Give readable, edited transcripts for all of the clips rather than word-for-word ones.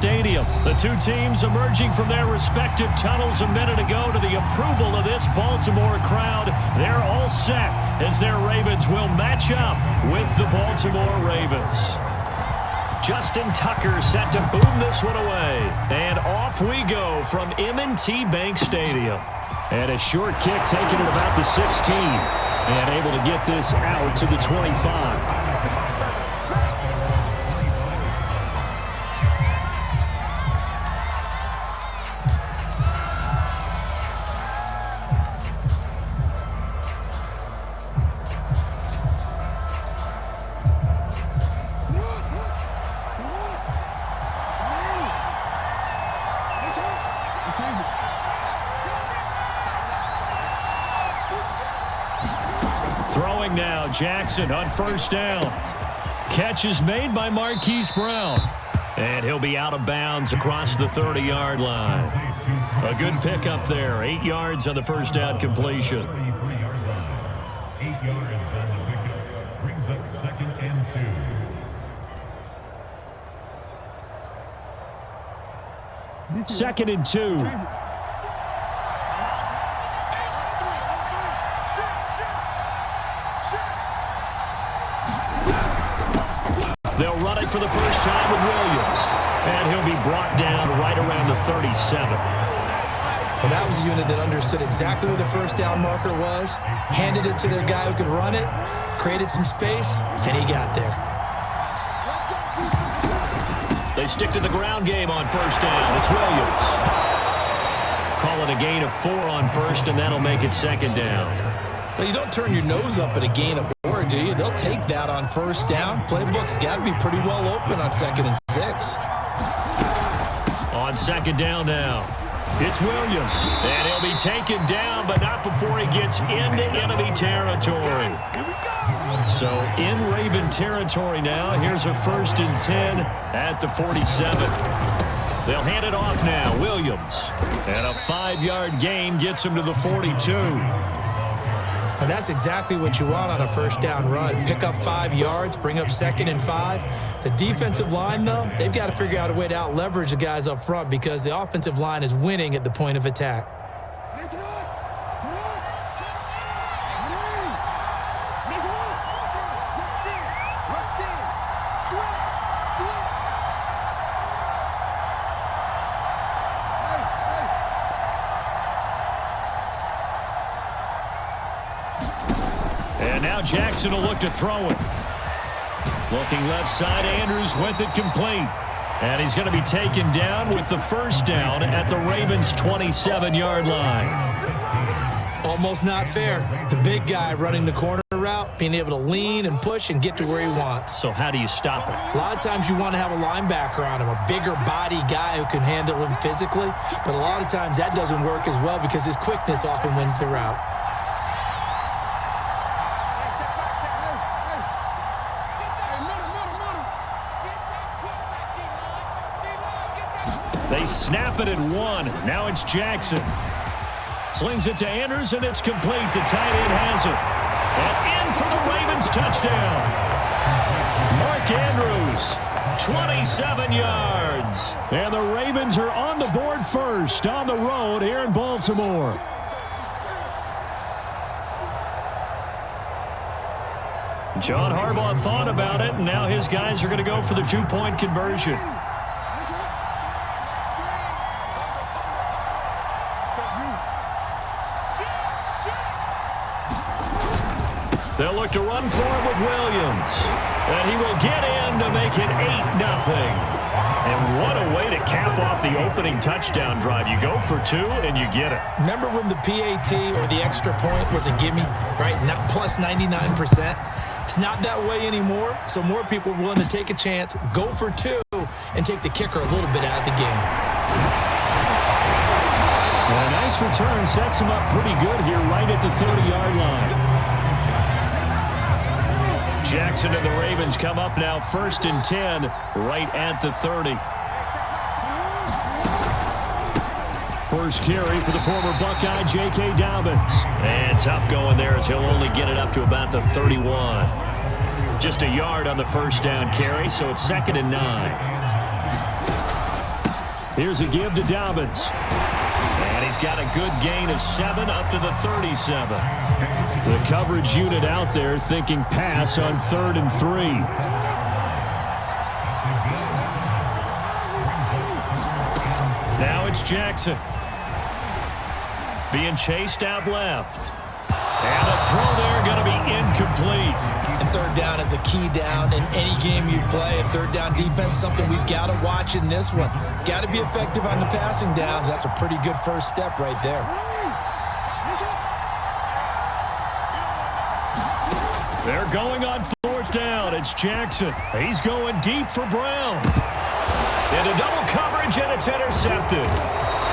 Stadium. The two teams emerging from their respective tunnels a minute ago to the approval of this Baltimore crowd. They're all set as their Ravens will match up with the Baltimore Ravens. Justin Tucker set to boom this one away. And off we go from M&T Bank Stadium. And a short kick taken at about the 16. And able to get this out to the 25. Throwing now, Jackson on first down. Catch is made by Marquise Brown. And he'll be out of bounds across the 30-yard line. A good pickup there. 8 yards on the first down completion. 8 yards on the pickup brings up 2nd and 2. 2nd and 2. They'll run it for the first time with Williams. And he'll be brought down right around the 37. Well, that was a unit that understood exactly where the first down marker was, handed it to their guy who could run it, created some space, and he got there. They stick to the ground game on first down. It's Williams. Call it a gain of 4 on first, and that'll make it 2nd down. Well, you don't turn your nose up at a gain of 4, do you? They'll take that on first down. Playbook's got to be pretty well open on 2nd and 6. On 2nd down now, it's Williams. And he'll be taken down, but not before he gets into enemy territory. So in Raven territory now. Here's a 1st and 10 at the 47. They'll hand it off now. Williams. And a 5-yard gain gets him to the 42. And that's exactly what you want on a first down run. Pick up 5 yards, bring up 2nd and 5. The defensive line, though, they've got to figure out a way to out-leverage the guys up front because the offensive line is winning at the point of attack. And now Jackson will look to throw it. Looking left side, Andrews with it complete. And he's going to be taken down with the first down at the Ravens' 27-yard line. Almost not fair. The big guy running the corner route, being able to lean and push and get to where he wants. So how do you stop it? A lot of times you want to have a linebacker on him, a bigger body guy who can handle him physically. But a lot of times that doesn't work as well because his quickness often wins the route. They snap it at 1. Now it's Jackson. Slings it to Andrews, and it's complete. The tight end has it. And in for the Ravens touchdown. Mark Andrews, 27 yards. And the Ravens are on the board first on the road here in Baltimore. John Harbaugh thought about it, and now his guys are going to go for the 2-point conversion. They'll look to run for it with Williams. And he will get in to make it 8-0. And what a way to cap off the opening touchdown drive. You go for 2 and you get it. Remember when the PAT or the extra point was a gimme, right? Not plus 99%. It's not that way anymore, so more people are willing to take a chance, go for 2, and take the kicker a little bit out of the game. Well, a nice return sets him up pretty good here right at the 30-yard line. Jackson and the Ravens come up now 1st and 10 right at the 30. First carry for the former Buckeye, J.K. Dobbins. And tough going there as he'll only get it up to about the 31. Just a yard on the first down carry, so it's 2nd and 9. Here's a give to Dobbins. And he's got a good gain of 7 up to the 37. The coverage unit out there thinking pass on 3rd and 3. Now it's Jackson. Being chased out left. And the throw there going to be incomplete. And 3rd down is a key down in any game you play. And 3rd down defense, something we've got to watch in this one. Got to be effective on the passing downs. That's a pretty good first step right there. They're going on 4th down. It's Jackson. He's going deep for Brown. Into double coverage, and it's intercepted.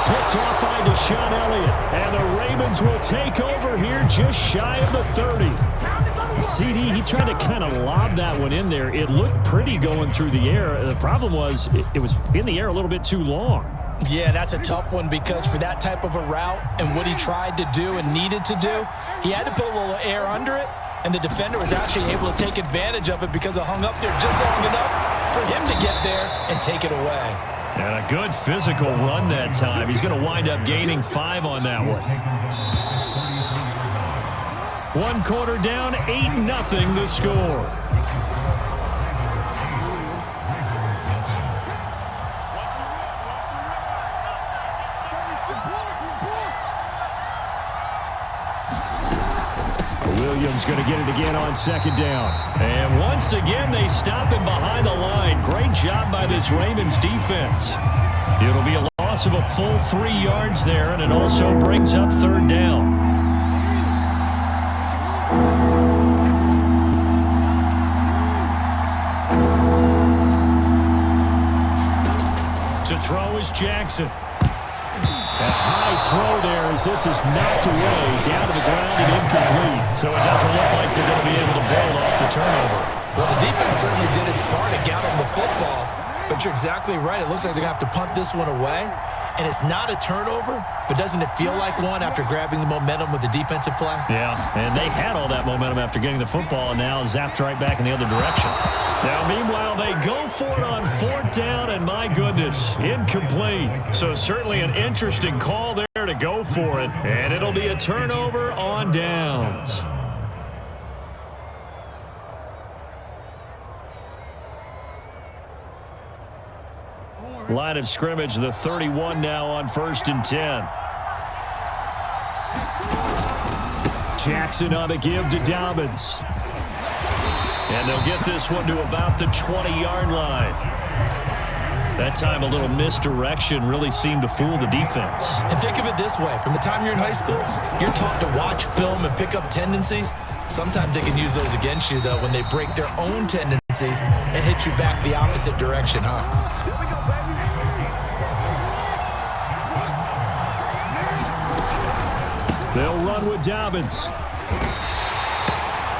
Picked off by Deshaun Elliott. And the Ravens will take over here just shy of the 30. CD, he tried to kind of lob that one in there. It looked pretty going through the air. The problem was it was in the air a little bit too long. Yeah, that's a tough one because for that type of a route and what he tried to do and needed to do, he had to put a little air under it, and the defender was actually able to take advantage of it because it hung up there just long enough for him to get there and take it away. And a good physical run that time. He's going to wind up gaining 5 on that one. 1 quarter down, 8-0 the score. Williams going to get it again on 2nd down. And once again, they stop him behind the line. Great job by this Ravens defense. It'll be a loss of a full 3 yards there, and it also brings up 3rd down. To throw is Jackson. A high throw there as this is knocked away, down to the ground and incomplete. So it doesn't look like they're going to be able to build off the turnover. Well, the defense certainly did its part to get them the football. But you're exactly right. It looks like they're going to have to punt this one away. And it's not a turnover, but doesn't it feel like one after grabbing the momentum with the defensive play? Yeah, and they had all that momentum after getting the football and now zapped right back in the other direction. Now, meanwhile, they go for it on 4th down, and my goodness, incomplete. So certainly an interesting call there to go for it, and it'll be a turnover on downs. Line of scrimmage, the 31 now on 1st and 10. Jackson on a give to Dobbins. And they'll get this one to about the 20-yard line. That time a little misdirection really seemed to fool the defense. And think of it this way. From the time you're in high school, you're taught to watch film and pick up tendencies. Sometimes they can use those against you, though, when they break their own tendencies and hit you back the opposite direction, huh? They'll run with Dobbins.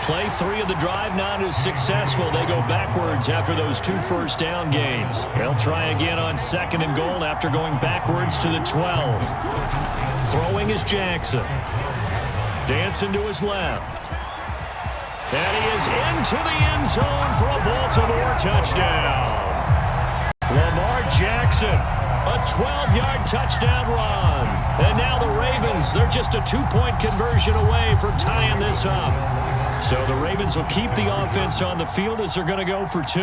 Play 3 of the drive not as successful. They go backwards after those 2 first down gains. They'll try again on 2nd and goal after going backwards to the 12. Throwing is Jackson. Dancing to his left. And he is into the end zone for a Baltimore touchdown. Lamar Jackson, a 12-yard touchdown run. And now the Ravens, they're just a 2-point conversion away from tying this up. So the Ravens will keep the offense on the field as they're going to go for 2.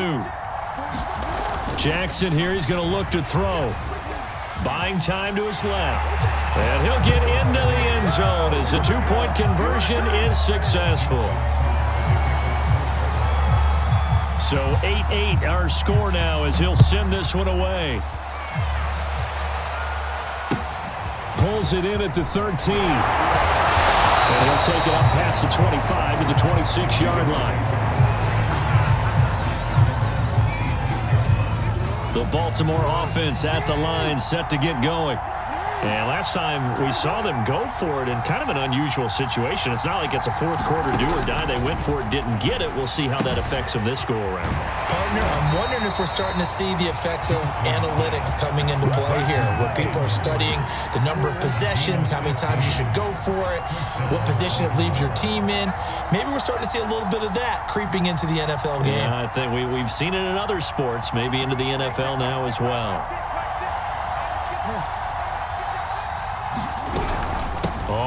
Jackson here, he's going to look to throw. Buying time to his left. And he'll get into the end zone as the 2-point conversion is successful. So 8-8 our score now as he'll send this one away. Pulls it in at the 13. And he'll take it up past the 25 to the 26-yard line. The Baltimore offense at the line, set to get going. And last time we saw them go for it in kind of an unusual situation. It's not like it's a 4th quarter do or die. They went for it, didn't get it. We'll see how that affects them this go-around. Partner, I'm wondering if we're starting to see the effects of analytics coming into play here, where people are studying the number of possessions, how many times you should go for it, what position it leaves your team in. Maybe we're starting to see a little bit of that creeping into the NFL game. Yeah, I think we've seen it in other sports, maybe into the NFL now as well.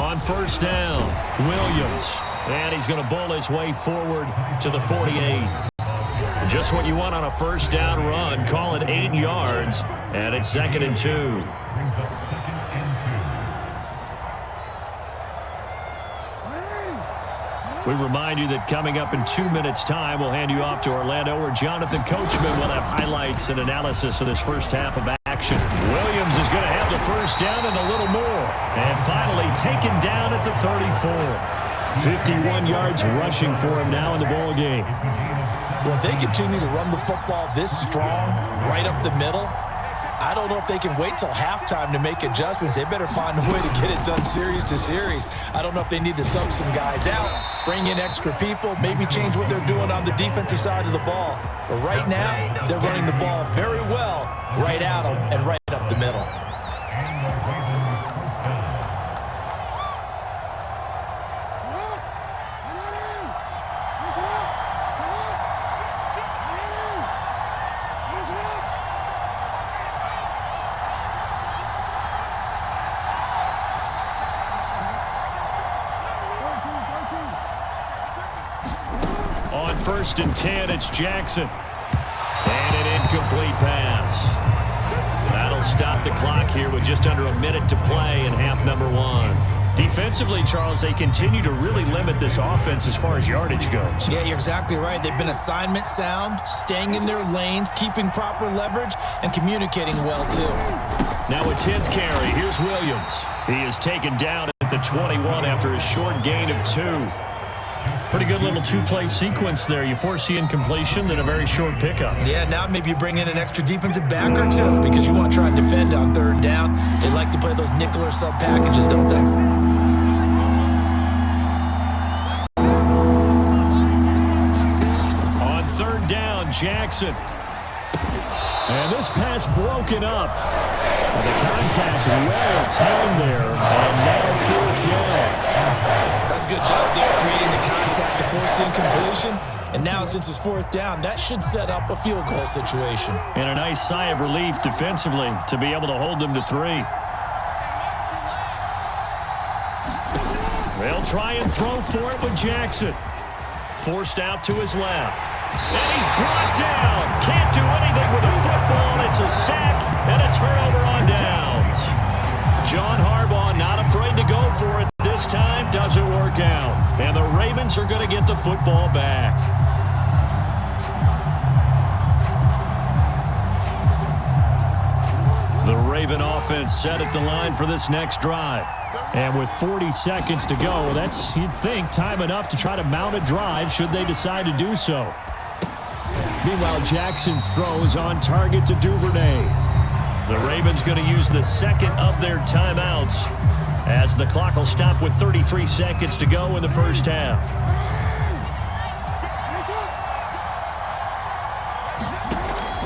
On first down, Williams. And he's going to bowl his way forward to the 48. Just what you want on a first down run. Call it 8 yards, and it's 2nd and 2. We remind you that coming up in 2 minutes' time, we'll hand you off to Orlando, where Jonathan Coachman will have highlights and analysis of this first half of action. Williams is going to have the first down and a little more. And finally taken down at the 34. 51 yards rushing for him now in the ball game. Well, if they continue to run the football this strong, right up the middle, I don't know if they can wait till halftime to make adjustments. They better find a way to get it done series to series. I don't know if they need to sub some guys out, bring in extra people, maybe change what they're doing on the defensive side of the ball. But right now, they're running the ball very well right at them and right up the middle. First and 10, it's Jackson. And an incomplete pass. That'll stop the clock here with just under a minute to play in half number 1. Defensively, Charles, they continue to really limit this offense as far as yardage goes. Yeah, you're exactly right. They've been assignment sound, staying in their lanes, keeping proper leverage, and communicating well, too. Now a 10th carry. Here's Williams. He is taken down at the 21 after a short gain of 2. Pretty good little two-play sequence there. You force the incompletion, then a very short pickup. Yeah, now maybe you bring in an extra defensive back or two because you want to try and defend on third down. They like to play those nickel or sub packages, don't they? On third down, Jackson. And this pass broken up. The contact well timed there, and now fourth down. That's a good job there, creating the contact to force the incompletion. And now, since it's fourth down, that should set up a field goal situation. And a nice sigh of relief defensively to be able to hold them to 3. They'll try and throw for it with Jackson. Forced out to his left. And he's brought down. Can't do anything with the football. It's a sack and a turnover on downs. John Harbaugh not afraid to go for it. This time doesn't work out. And the Ravens are going to get the football back. The Raven offense set at the line for this next drive. And with 40 seconds to go, that's, you'd think, time enough to try to mount a drive should they decide to do so. Meanwhile, Jackson's throw is on target to Duvernay. The Ravens going to use the second of their timeouts as the clock will stop with 33 seconds to go in the first half.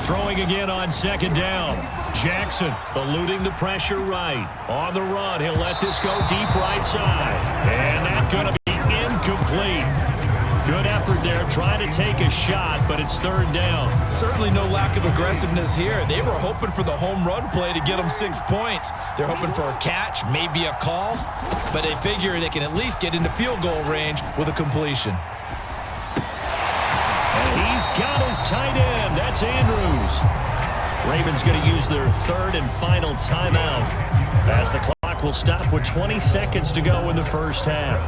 Throwing again on second down. Jackson eluding the pressure right. On the run, he'll let this go deep right side. And that's going to be incomplete. Good effort there, trying to take a shot, but it's third down. Certainly no lack of aggressiveness here. They were hoping for the home run play to get them 6 points. They're hoping for a catch, maybe a call, but they figure they can at least get into field goal range with a completion. And he's got his tight end. That's Andrews. Ravens going to use their third and final timeout as the clock will stop with 20 seconds to go in the first half.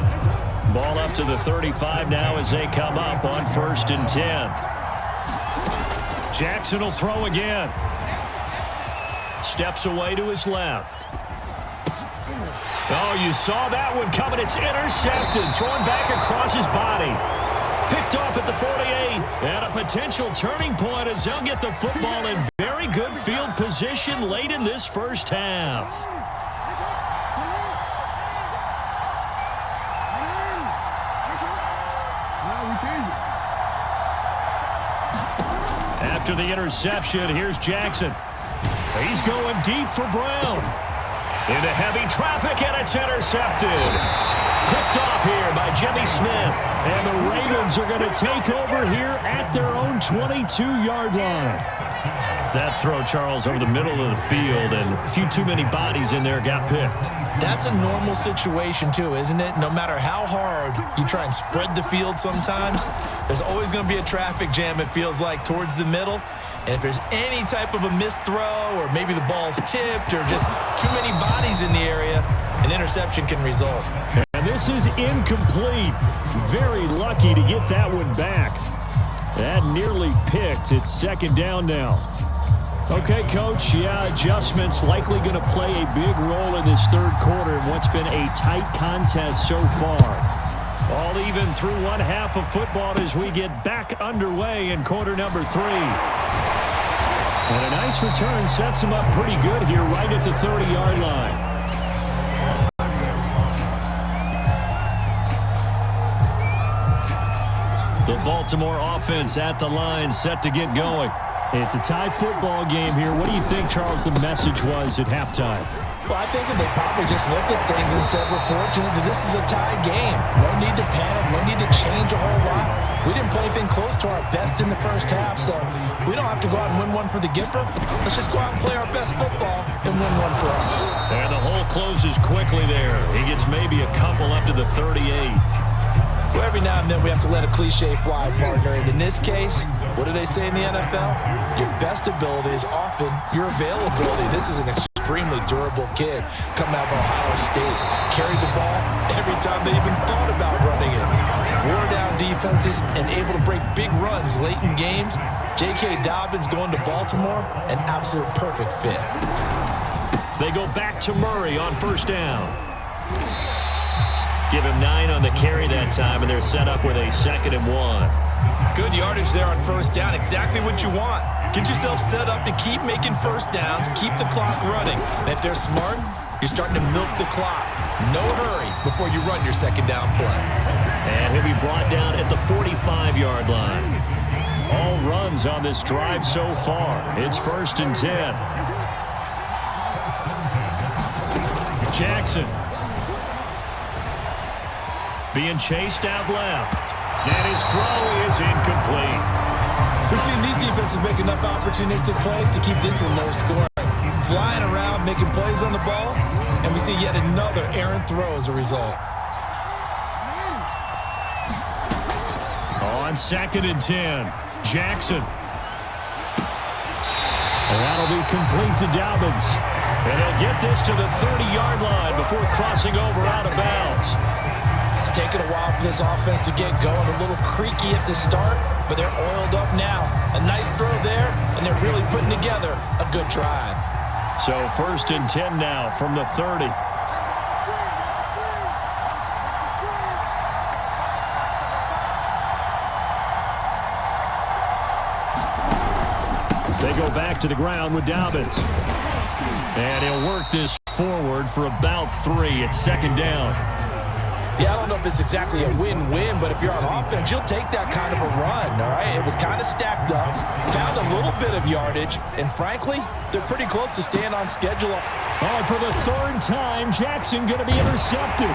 Ball up to the 35 now as they come up on first and 10. Jackson will throw again. Steps away to his left. Oh, you saw that one coming. It's intercepted. Thrown back across his body. Picked off at the 48. And a potential turning point as they'll get the football in very good field position late in this first half. After the interception, here's Jackson. He's going deep for Brown. Into heavy traffic, and it's intercepted. Picked off here by Jimmy Smith. And the Ravens are going to take over here at their own 22-yard line. That throw, Charles, over the middle of the field, and a few too many bodies in there got picked. That's a normal situation, too, isn't it? No matter how hard you try and spread the field sometimes, there's always going to be a traffic jam, it feels like, towards the middle. And if there's any type of a missed throw or maybe the ball's tipped or just too many bodies in the area, an interception can result. And this is incomplete. Very lucky to get that one back. That nearly picked. It's second down now. Okay, Coach, yeah, adjustments likely going to play a big role in this third quarter in what's been a tight contest so far. All even through one half of football as we get back underway in quarter number 3. And a nice return sets him up pretty good here right at the 30-yard line. The Baltimore offense at the line set to get going. It's a tie football game here. What do you think, Charles, the message was at halftime? Well, I think that they probably just looked at things and said, we're fortunate that this is a tie game. No need to panic. No need to change a whole lot. We didn't play anything close to our best in the first half, so we don't have to go out and win one for the Gipper. Let's just go out and play our best football and win one for us. And the hole closes quickly there. He gets maybe a couple up to the 38. Well, every now and then we have to let a cliche fly, partner. And in this case, what do they say in the NFL? Your best ability is often your availability. This is an extremely durable kid coming out of Ohio State. Carried the ball every time they even thought about running it. Wore down defenses and able to break big runs late in games. J.K. Dobbins going to Baltimore, an absolute perfect fit. They go back to Murray on first down. Give him 9 on the carry that time, and they're set up with a 2nd and 1. Good yardage there on first down. Exactly what you want. Get yourself set up to keep making first downs, keep the clock running. And if they're smart, you're starting to milk the clock. No hurry before you run your second down play. And he'll be brought down at the 45-yard line. All runs on this drive so far. It's 1st and 10. Jackson. Being chased out left. And his throw is incomplete. We've seen these defenses make enough opportunistic plays to keep this one low scoring. Flying around, making plays on the ball, and we see yet another errant throw as a result. On 2nd and 10, Jackson. And that'll be complete to Dobbins. And he'll get this to the 30-yard line before crossing over out of bounds. It's taken a while for this offense to get going. A little creaky at the start, but they're oiled up now. A nice throw there, and they're really putting together a good drive. So 1st and 10 now from the 30. They go back to the ground with Dobbins. And he'll work this forward for about 3 at 2nd down. Yeah, I don't know if it's exactly a win-win, but if you're on offense, you'll take that kind of a run, all right? It was kind of stacked up, found a little bit of yardage, and frankly, they're pretty close to staying on schedule. Oh, for the 3rd time, Jackson going to be intercepted.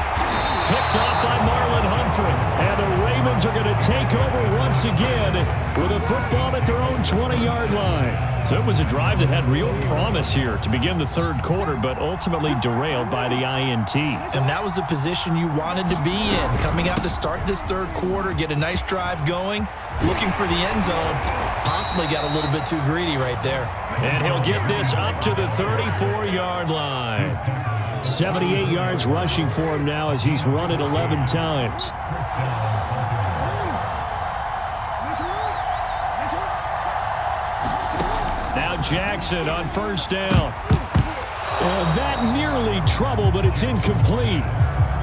Picked off by Marlon Humphrey. And the Ravens are going to take over once again with a football at their own 20-yard line. So it was a drive that had real promise here to begin the 3rd quarter, but ultimately derailed by the INT. And that was the position you wanted to be in. Coming out to start this 3rd quarter, get a nice drive going, looking for the end zone. Possibly got a little bit too greedy right there. And he'll get this up to the 34-yard line. 78 yards rushing for him now as he's run it 11 times. Now Jackson on first down. That nearly trouble, but it's incomplete.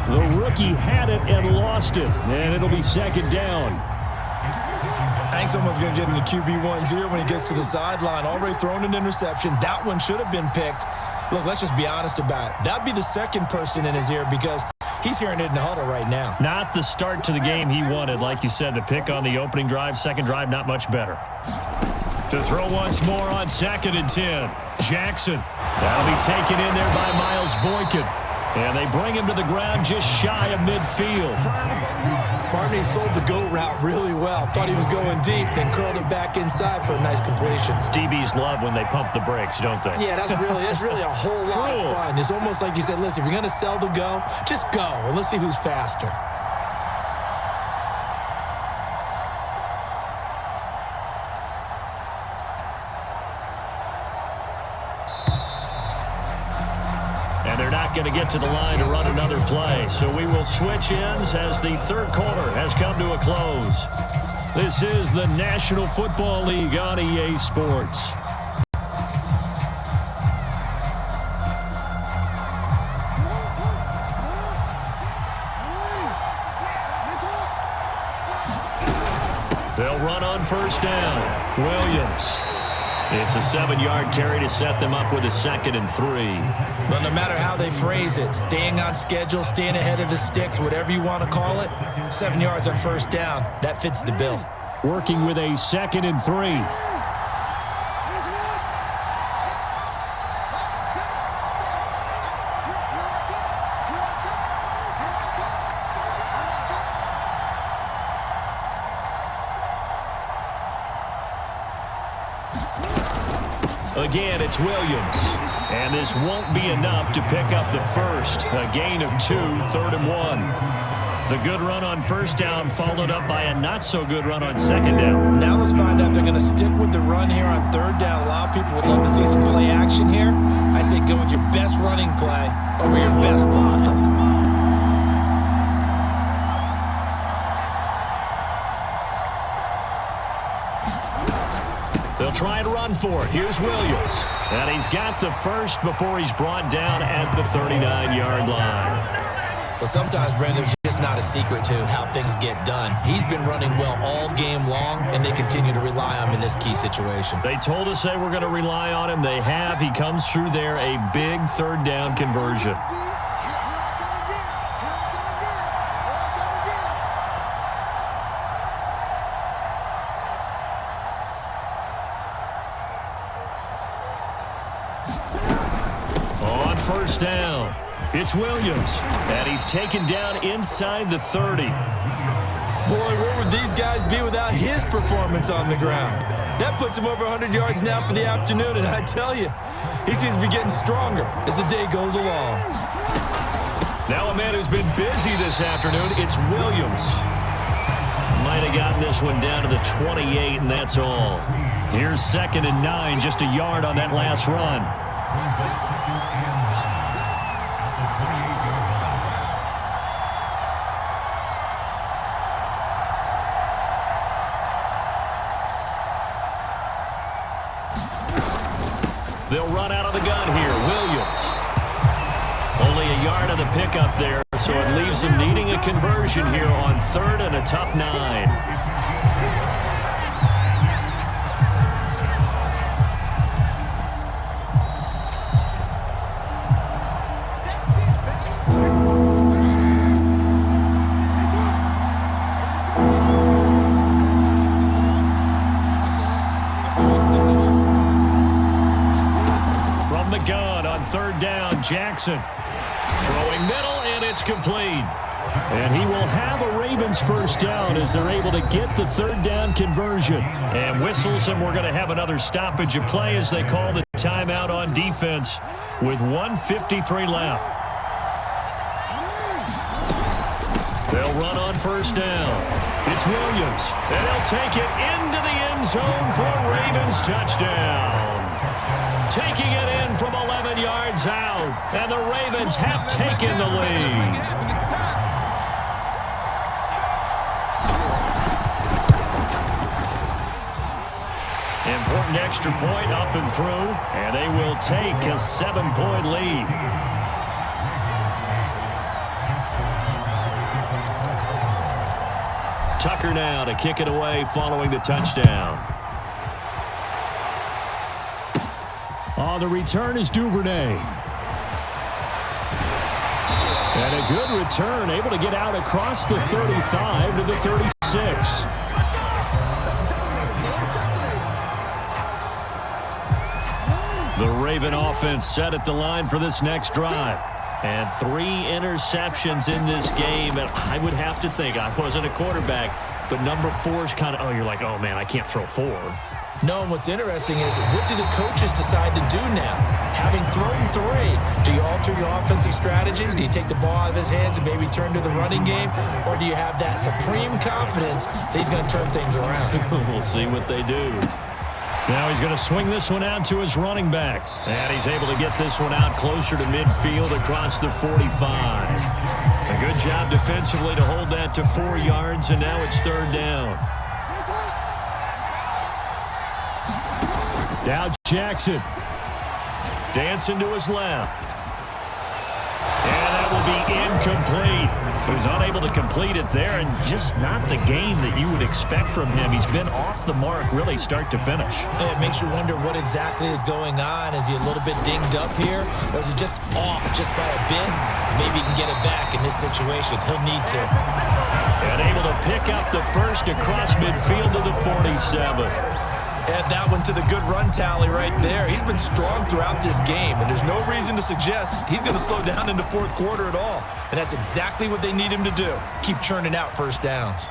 The rookie had it and lost it, and it'll be 2nd down. I think someone's going to get into QB1's ear when he gets to the sideline. Already thrown an interception. That one should have been picked. Look, let's just be honest about it. That'd be the 2nd person in his ear because he's hearing it in the huddle right now. Not the start to the game he wanted. Like you said, the pick on the opening drive, 2nd drive, not much better. To throw once more on 2nd and 10. Jackson. That'll be taken in there by Miles Boykin. And they bring him to the ground just shy of midfield. Barney sold the go route really well. Thought he was going deep, then curled it back inside for a nice completion. DBs love when they pump the brakes, don't they? Yeah, that's really a whole lot of fun. It's almost like you said, listen, if you're going to sell the go, just go, and let's see who's faster. And they're not going to get to the line to run another play. So we will switch ends as the third quarter has come to a close. This is the National Football League on EA Sports. They'll run on first down. Williams. It's a 7-yard carry to set them up with a 2nd and 3. But no matter how they phrase it, staying on schedule, staying ahead of the sticks, whatever you want to call it, 7 yards on first down, that fits the bill. Working with a 2nd and 3. Again, it's Williams. And this won't be enough to pick up the first. A gain of 2, 3rd and 1. The good run on first down followed up by a not-so-good run on 2nd down. Now let's find out if they're going to stick with the run here on 3rd down. A lot of people would love to see some play action here. I say go with your best running play over your best blocker. They'll try and run for it. Here's Williams. And he's got the first before he's brought down at the 39-yard line. Well, sometimes, Brandon, it's just not a secret to how things get done. He's been running well all game long, and they continue to rely on him in this key situation. They told us they were going to rely on him. They have. He comes through there, a big 3rd down conversion. On first down, it's Williams, and he's taken down inside the 30. Boy, where would these guys be without his performance on the ground? That puts him over 100 yards now for the afternoon, and I tell you, he seems to be getting stronger as the day goes along. Now a man who's been busy this afternoon, it's Williams. Might have gotten this one down to the 28, and that's all. Here's 2nd and 9, just a yard on that last run. They'll run out of the gun here. Williams. Only a yard of the pickup there, so it leaves them needing a conversion here on 3rd and a tough 9. Gun on 3rd down, Jackson. Throwing middle, and it's complete. And he will have a Ravens first down as they're able to get the 3rd down conversion. And whistles, and we're going to have another stoppage of play as they call the timeout on defense with 1:53 left. They'll run on first down. It's Williams, and they'll take it into the end zone for a Ravens touchdown. Taking it in from 11 yards out, and the Ravens have taken the lead. Important extra point up and through, and they will take a 7-point lead. Tucker now to kick it away following the touchdown. On the return is Duvernay. And a good return, able to get out across the 35 to the 36. The Raven offense set at the line for this next drive. And 3 interceptions in this game. And I would have to think, I wasn't a quarterback, but number 4 is kind of, oh, you're like, oh, man, I can't throw 4. No, and what's interesting is, what do the coaches decide to do now? Having thrown 3, do you alter your offensive strategy? Do you take the ball out of his hands and maybe turn to the running game? Or do you have that supreme confidence that he's going to turn things around? We'll see what they do. Now he's going to swing this one out to his running back. And he's able to get this one out closer to midfield across the 45. A good job defensively to hold that to 4 yards, and now it's 3rd down. Now Jackson dancing to his left. And that will be incomplete. So he's unable to complete it there, and just not the game that you would expect from him. He's been off the mark really start to finish. It makes you wonder what exactly is going on. Is he a little bit dinged up here, or is he just off just by a bit? Maybe he can get it back in this situation. He'll need to. And able to pick up the first across midfield to the 47. Add that one to the good run tally right there. He's been strong throughout this game, and there's no reason to suggest he's going to slow down in the 4th quarter at all. And that's exactly what they need him to do. Keep churning out first downs.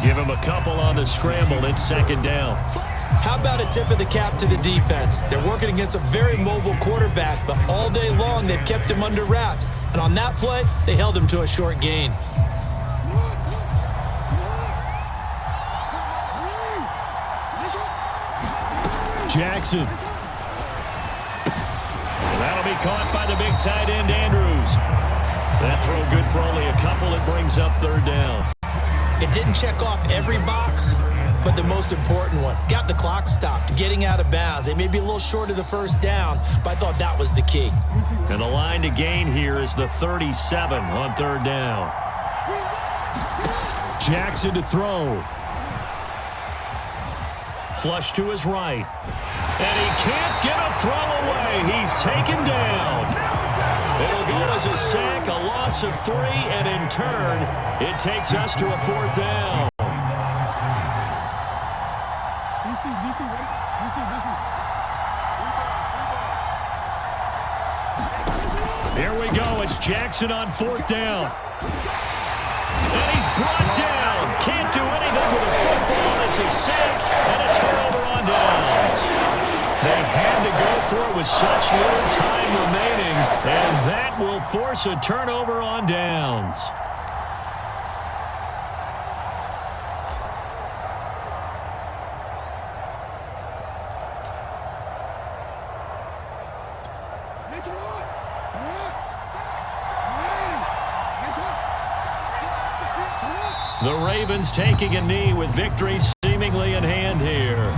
Give him a couple on the scramble. It's 2nd down. How about a tip of the cap to the defense? They're working against a very mobile quarterback, but all day long they've kept him under wraps. And on that play, they held him to a short gain. Jackson. And that'll be caught by the big tight end, Andrews. That throw good for only a couple. It brings up 3rd down. It didn't check off every box, but the most important one. Got the clock stopped, getting out of bounds. They may be a little short of the 1st down, but I thought that was the key. And the line to gain here is the 37 on 3rd down. Jackson to throw. Flush to his right. And he can't get a throw away. He's taken down. It'll go as a sack, a loss of 3, and in turn, it takes us to a 4th down. Here we go. It's Jackson on 4th down. And he's brought down. Can't do anything with a football. It's a sack and a turnover on downs. They had to go for it with such little time remaining, and that will force a turnover on downs. The Ravens taking a knee with victory seemingly in hand here.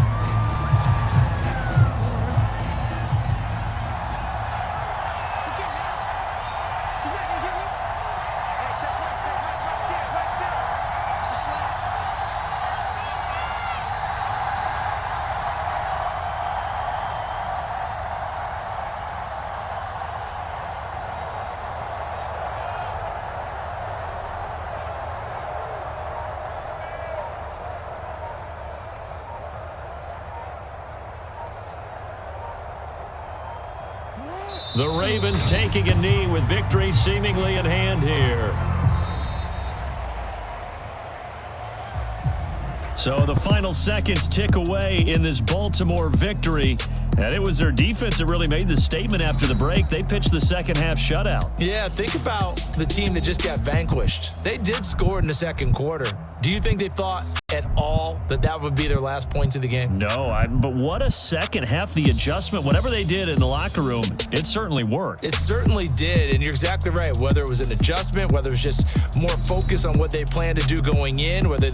The Ravens taking a knee with victory seemingly in hand here. So the final seconds tick away in this Baltimore victory. And it was their defense that really made the statement after the break. They pitched the second half shutout. Yeah, think about the team that just got vanquished. They did score in the 2nd quarter. Do you think they thought at all that that would be their last points of the game? No, but what a second half. The adjustment, whatever they did in the locker room, it certainly worked. It certainly did, and you're exactly right. Whether it was an adjustment, whether it was just more focus on what they planned to do going in, whether